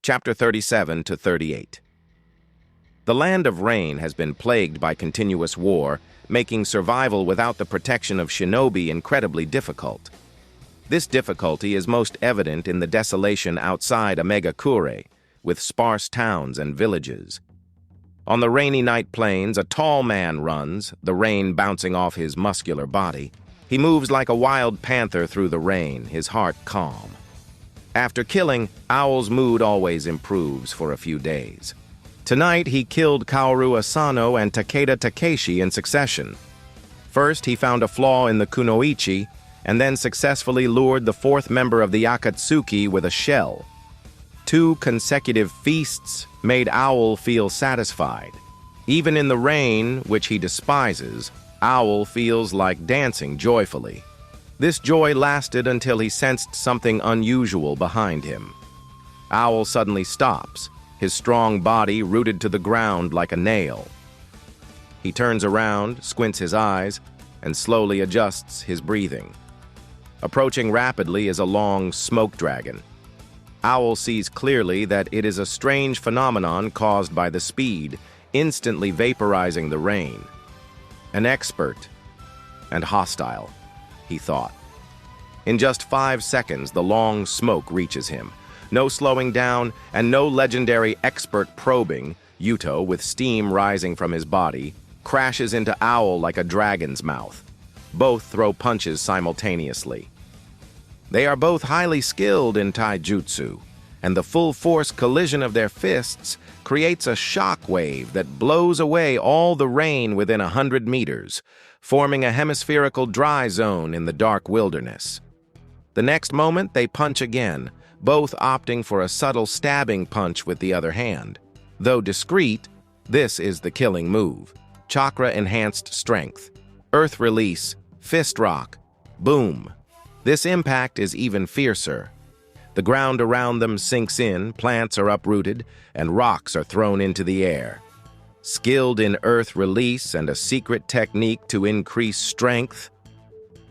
Chapter 37 to 38. The land of rain has been plagued by continuous war, making survival without the protection of shinobi incredibly difficult. This difficulty is most evident in the desolation outside Omegakure, with sparse towns and villages. On the rainy night plains, a tall man runs, the rain bouncing off his muscular body. He moves like a wild panther through the rain, his heart calm. After killing, Owl's mood always improves for a few days. Tonight, he killed Kaoru Asano and Takeda Takeshi in succession. First, he found a flaw in the kunoichi, and then successfully lured the fourth member of the Akatsuki with a shell. 2 consecutive feasts made Owl feel satisfied. Even in the rain, which he despises, Owl feels like dancing joyfully. This joy lasted until he sensed something unusual behind him. Owl suddenly stops, his strong body rooted to the ground like a nail. He turns around, squints his eyes, and slowly adjusts his breathing. Approaching rapidly is a long smoke dragon. Owl sees clearly that it is a strange phenomenon caused by the speed, instantly vaporizing the rain. An expert and hostile, he thought. In just 5 seconds, the long smoke reaches him. No slowing down and no legendary expert probing, Yuto, with steam rising from his body, crashes into Owl like a dragon's mouth. Both throw punches simultaneously. They are both highly skilled in taijutsu, and the full-force collision of their fists creates a shock wave that blows away all the rain within 100 meters, forming a hemispherical dry zone in the dark wilderness. The next moment, they punch again, both opting for a subtle stabbing punch with the other hand. Though discreet, this is the killing move. Chakra-enhanced strength, earth release, fist rock, boom. This impact is even fiercer. The ground around them sinks in, plants are uprooted, and rocks are thrown into the air. Skilled in earth release and a secret technique to increase strength,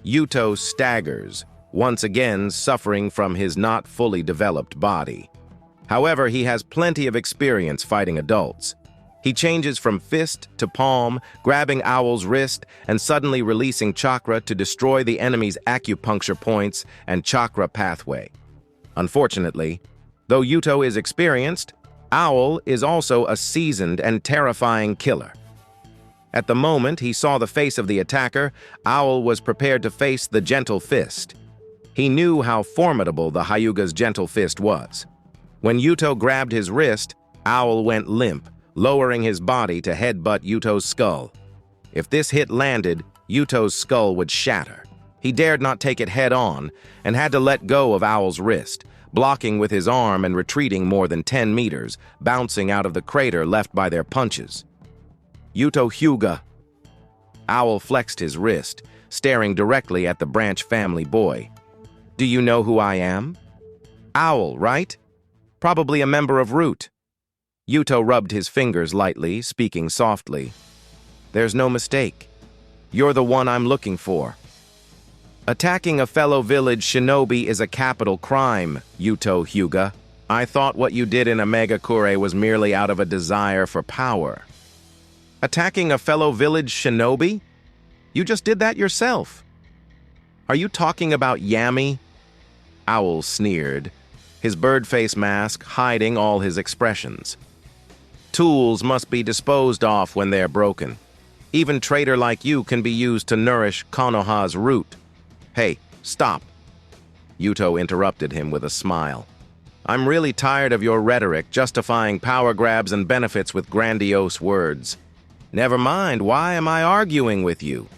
Yuto staggers, once again suffering from his not fully developed body. However, he has plenty of experience fighting adults. He changes from fist to palm, grabbing Owl's wrist and suddenly releasing chakra to destroy the enemy's acupuncture points and chakra pathway. Unfortunately, though Yuto is experienced, Owl is also a seasoned and terrifying killer. At the moment he saw the face of the attacker, Owl was prepared to face the gentle fist. He knew how formidable the Hyuga's gentle fist was. When Yuto grabbed his wrist, Owl went limp, lowering his body to headbutt Yuto's skull. If this hit landed, Yuto's skull would shatter. He dared not take it head-on and had to let go of Owl's wrist, blocking with his arm and retreating more than 10 meters, bouncing out of the crater left by their punches. Yuto Hyuga. Owl flexed his wrist, staring directly at the Branch family boy. Do you know who I am? Owl, right? Probably a member of Root. Yuto rubbed his fingers lightly, speaking softly. There's no mistake. You're the one I'm looking for. Attacking a fellow village shinobi is a capital crime, Yuto Hyuga. I thought what you did in Omegakure was merely out of a desire for power. Attacking a fellow village shinobi? You just did that yourself. Are you talking about Yami? Owl sneered, his bird face mask hiding all his expressions. Tools must be disposed of when they're broken. Even traitor like you can be used to nourish Konoha's root. Hey, stop. Yuto interrupted him with a smile. I'm really tired of your rhetoric, justifying power grabs and benefits with grandiose words. Never mind, why am I arguing with you?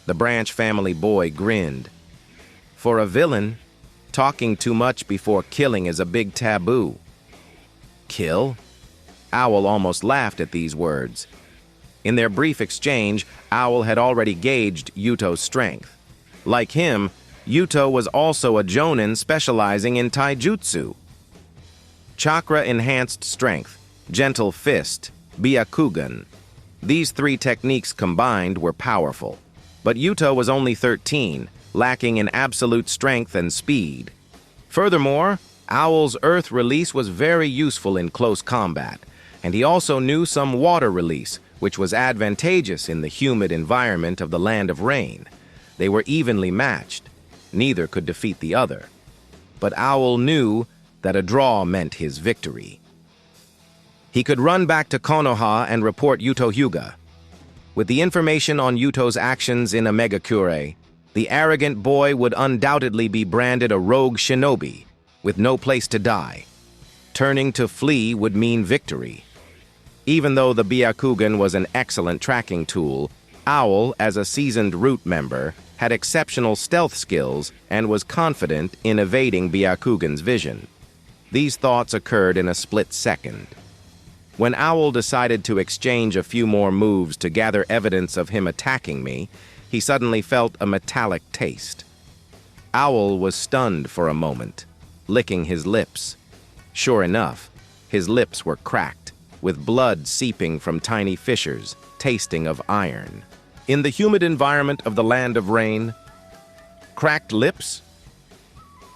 The Branch family boy grinned. For a villain, talking too much before killing is a big taboo. Kill? Owl almost laughed at these words. In their brief exchange, Owl had already gauged Yuto's strength. Like him, Yuto was also a jonin specializing in taijutsu. Chakra-enhanced strength, gentle fist, byakugan. These 3 techniques combined were powerful. But Yuto was only 13, lacking in absolute strength and speed. Furthermore, Owl's earth release was very useful in close combat, and he also knew some water release, which was advantageous in the humid environment of the Land of Rain. They were evenly matched. Neither could defeat the other. But Owl knew that a draw meant his victory. He could run back to Konoha and report Yuto Hyuga. With the information on Yuto's actions in Omegakure, the arrogant boy would undoubtedly be branded a rogue shinobi, with no place to die. Turning to flee would mean victory. Even though the Byakugan was an excellent tracking tool, Owl, as a seasoned root member, had exceptional stealth skills and was confident in evading Byakugan's vision. These thoughts occurred in a split second. When Owl decided to exchange a few more moves to gather evidence of him attacking me, he suddenly felt a metallic taste. Owl was stunned for a moment, licking his lips. Sure enough, his lips were cracked, with blood seeping from tiny fissures, tasting of iron. In the humid environment of the Land of Rain, cracked lips?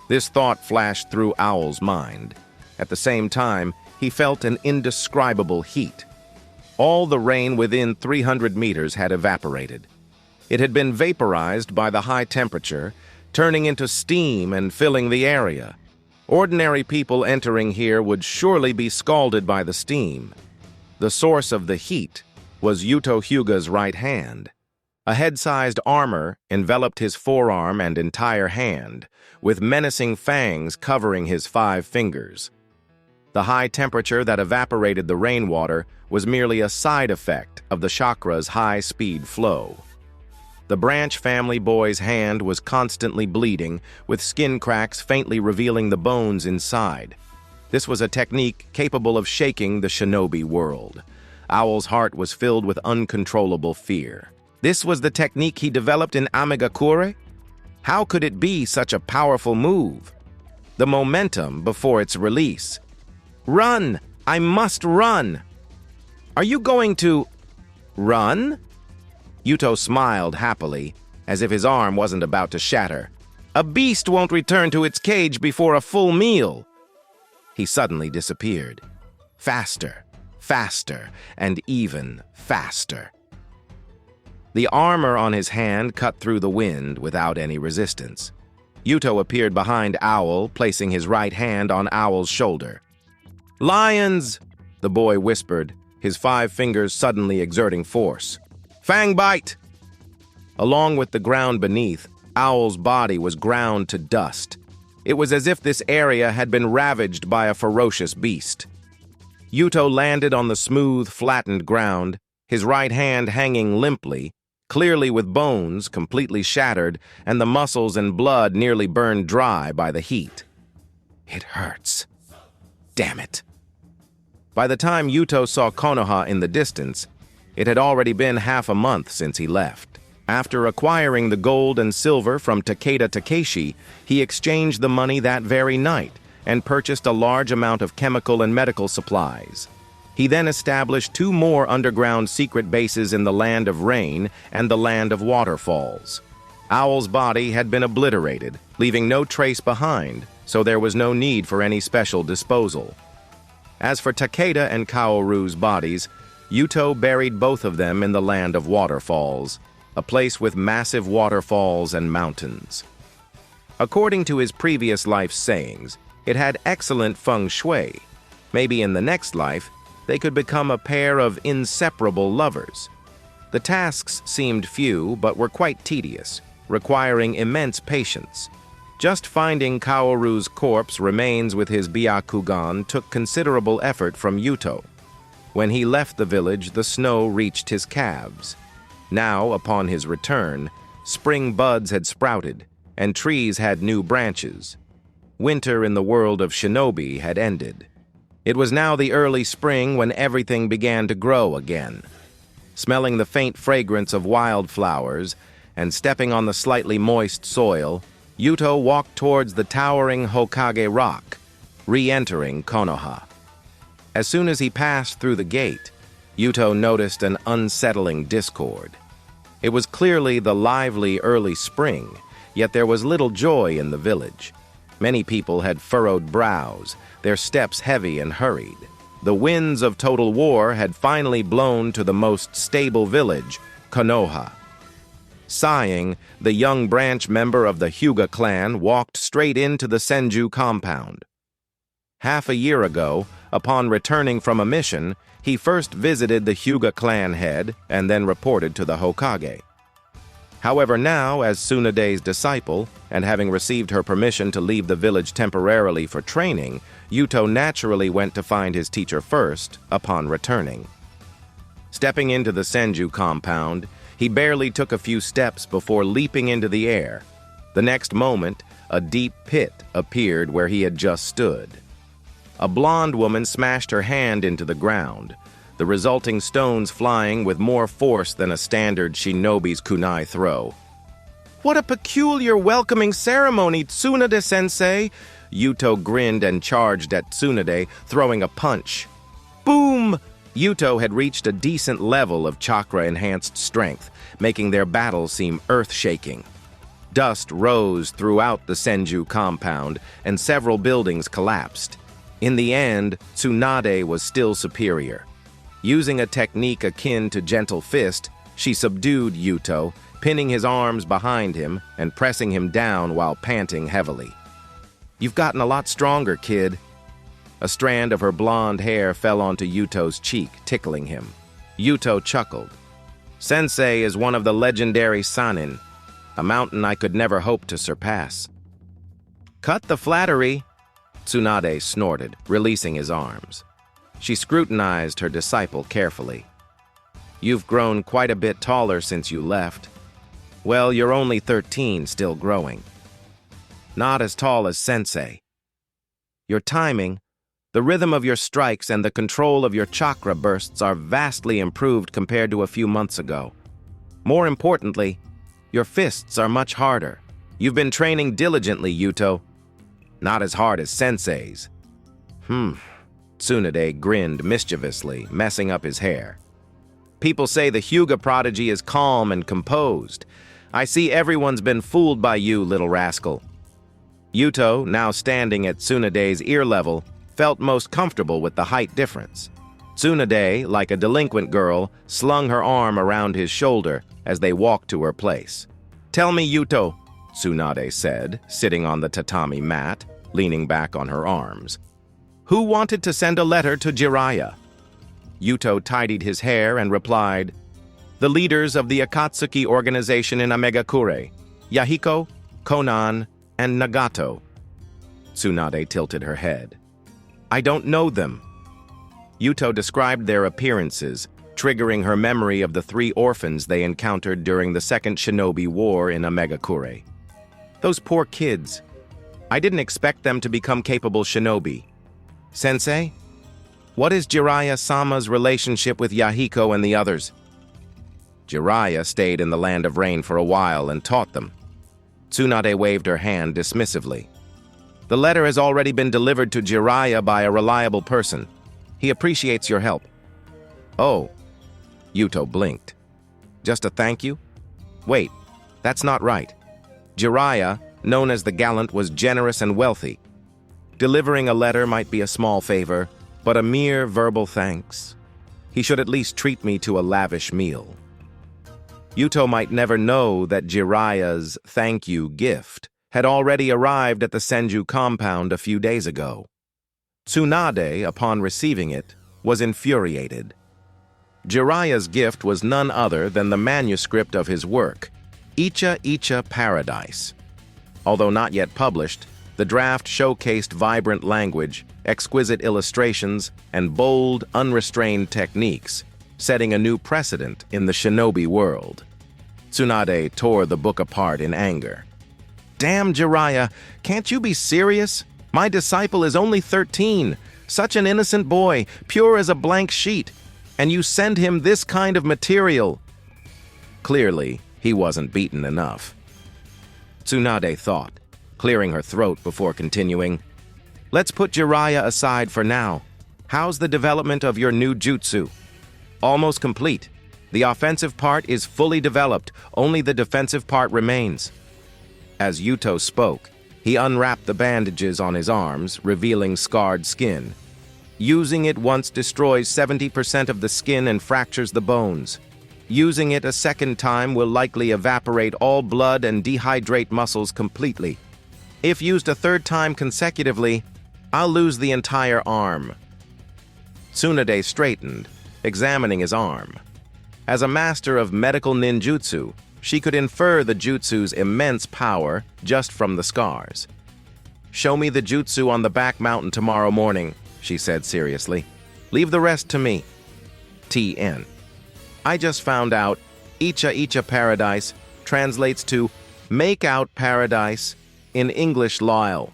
This thought flashed through Owl's mind. At the same time, he felt an indescribable heat. All the rain within 300 meters had evaporated. It had been vaporized by the high temperature, turning into steam and filling the area. Ordinary people entering here would surely be scalded by the steam. The source of the heat was Yuto Hyuga's right hand. A head-sized armor enveloped his forearm and entire hand, with menacing fangs covering his 5 fingers. The high temperature that evaporated the rainwater was merely a side effect of the chakra's high-speed flow. The branch family boy's hand was constantly bleeding, with skin cracks faintly revealing the bones inside. This was a technique capable of shaking the shinobi world. Owl's heart was filled with uncontrollable fear. This was the technique he developed in Omegakure? How could it be such a powerful move? The momentum before its release. Run! I must run! Are you going to... run? Yuto smiled happily, as if his arm wasn't about to shatter. A beast won't return to its cage before a full meal. He suddenly disappeared. Faster, faster, and even faster. The armor on his hand cut through the wind without any resistance. Yuto appeared behind Owl, placing his right hand on Owl's shoulder. "Lions!" the boy whispered, his 5 fingers suddenly exerting force. "Fang bite!" Along with the ground beneath, Owl's body was ground to dust. It was as if this area had been ravaged by a ferocious beast. Yuto landed on the smooth, flattened ground, his right hand hanging limply, clearly with bones completely shattered and the muscles and blood nearly burned dry by the heat. It hurts. Damn it. By the time Yuto saw Konoha in the distance, it had already been half a month since he left. After acquiring the gold and silver from Takeda Takeshi, he exchanged the money that very night and purchased a large amount of chemical and medical supplies. He then established 2 more underground secret bases in the Land of Rain and the Land of Waterfalls. Owl's body had been obliterated, leaving no trace behind, so there was no need for any special disposal. As for Takeda and Kaoru's bodies, Yuto buried both of them in the Land of Waterfalls, a place with massive waterfalls and mountains. According to his previous life's sayings, it had excellent feng shui. Maybe in the next life, they could become a pair of inseparable lovers. The tasks seemed few, but were quite tedious, requiring immense patience. Just finding Kaoru's corpse remains with his Byakugan took considerable effort from Yuto. When he left the village, the snow reached his calves. Now, upon his return, spring buds had sprouted, and trees had new branches. Winter in the world of shinobi had ended. It was now the early spring when everything began to grow again. Smelling the faint fragrance of wildflowers and stepping on the slightly moist soil, Yuto walked towards the towering Hokage Rock, re-entering Konoha. As soon as he passed through the gate, Yuto noticed an unsettling discord. It was clearly the lively early spring, yet there was little joy in the village. Many people had furrowed brows, their steps heavy and hurried. The winds of total war had finally blown to the most stable village, Konoha. Sighing, the young branch member of the Hyuga clan walked straight into the Senju compound. Half a year ago, upon returning from a mission, he first visited the Hyuga clan head and then reported to the Hokage. However, now, as Tsunade's disciple, and having received her permission to leave the village temporarily for training, Yuto naturally went to find his teacher first, upon returning. Stepping into the Senju compound, he barely took a few steps before leaping into the air. The next moment, a deep pit appeared where he had just stood. A blonde woman smashed her hand into the ground, the resulting stones flying with more force than a standard shinobi's kunai throw. "What a peculiar welcoming ceremony, Tsunade-sensei!" Yuto grinned and charged at Tsunade, throwing a punch. Boom! Yuto had reached a decent level of chakra-enhanced strength, making their battle seem earth-shaking. Dust rose throughout the Senju compound, and several buildings collapsed. In the end, Tsunade was still superior. Using a technique akin to gentle fist, she subdued Yuto, pinning his arms behind him and pressing him down while panting heavily. "You've gotten a lot stronger, kid." A strand of her blonde hair fell onto Yuto's cheek, tickling him. Yuto chuckled. "Sensei is one of the legendary Sanin, a mountain I could never hope to surpass." "Cut the flattery," Tsunade snorted, releasing his arms. She scrutinized her disciple carefully. "You've grown quite a bit taller since you left. Well, you're only 13, still growing. Not as tall as Sensei. Your timing, the rhythm of your strikes, and the control of your chakra bursts are vastly improved compared to a few months ago. More importantly, your fists are much harder. You've been training diligently, Yuto. Not as hard as Sensei's." Tsunade grinned mischievously, messing up his hair. "People say the Hyuga prodigy is calm and composed. I see everyone's been fooled by you, little rascal." Yuto, now standing at Tsunade's ear level, felt most comfortable with the height difference. Tsunade, like a delinquent girl, slung her arm around his shoulder as they walked to her place. "Tell me, Yuto," Tsunade said, sitting on the tatami mat, leaning back on her arms. "Who wanted to send a letter to Jiraiya?" Yuto tidied his hair and replied, "The leaders of the Akatsuki organization in Amegakure, Yahiko, Konan, and Nagato." Tsunade tilted her head. "I don't know them." Yuto described their appearances, triggering her memory of the 3 orphans they encountered during the Second Shinobi War in Amegakure. "Those poor kids. I didn't expect them to become capable shinobi. Sensei, what is Jiraiya-sama's relationship with Yahiko and the others?" "Jiraiya stayed in the Land of Rain for a while and taught them." Tsunade waved her hand dismissively. "The letter has already been delivered to Jiraiya by a reliable person. He appreciates your help." "Oh." Yuto blinked. "Just a thank you? Wait, that's not right. Jiraiya, known as the Gallant, was generous and wealthy. Delivering a letter might be a small favor, but a mere verbal thanks. He should at least treat me to a lavish meal." Yuto might never know that Jiraiya's thank you gift had already arrived at the Senju compound a few days ago. Tsunade, upon receiving it, was infuriated. Jiraiya's gift was none other than the manuscript of his work, IHa Paradise. Although not yet published, the draft showcased vibrant language, exquisite illustrations, and bold, unrestrained techniques, setting a new precedent in the shinobi world. Tsunade tore the book apart in anger. "Damn, Jiraiya, can't you be serious? My disciple is only 13, such an innocent boy, pure as a blank sheet, and you send him this kind of material." Clearly, he wasn't beaten enough. Tsunade thought, clearing her throat before continuing. "Let's put Jiraiya aside for now. How's the development of your new jutsu?" "Almost complete. The offensive part is fully developed, only the defensive part remains." As Yuto spoke, He unwrapped the bandages on his arms, revealing scarred skin. Using it once destroys 70% of the skin and fractures the bones. Using it a second time will likely evaporate all blood and dehydrate muscles completely. If used a third time consecutively, I'll lose the entire arm. Tsunade straightened, examining his arm. As a master of medical ninjutsu, she could infer the jutsu's immense power just from the scars. "Show me the jutsu on the back mountain tomorrow morning," she said seriously. "Leave the rest to me." TN. I just found out Icha Paradise translates to make out paradise in English lol.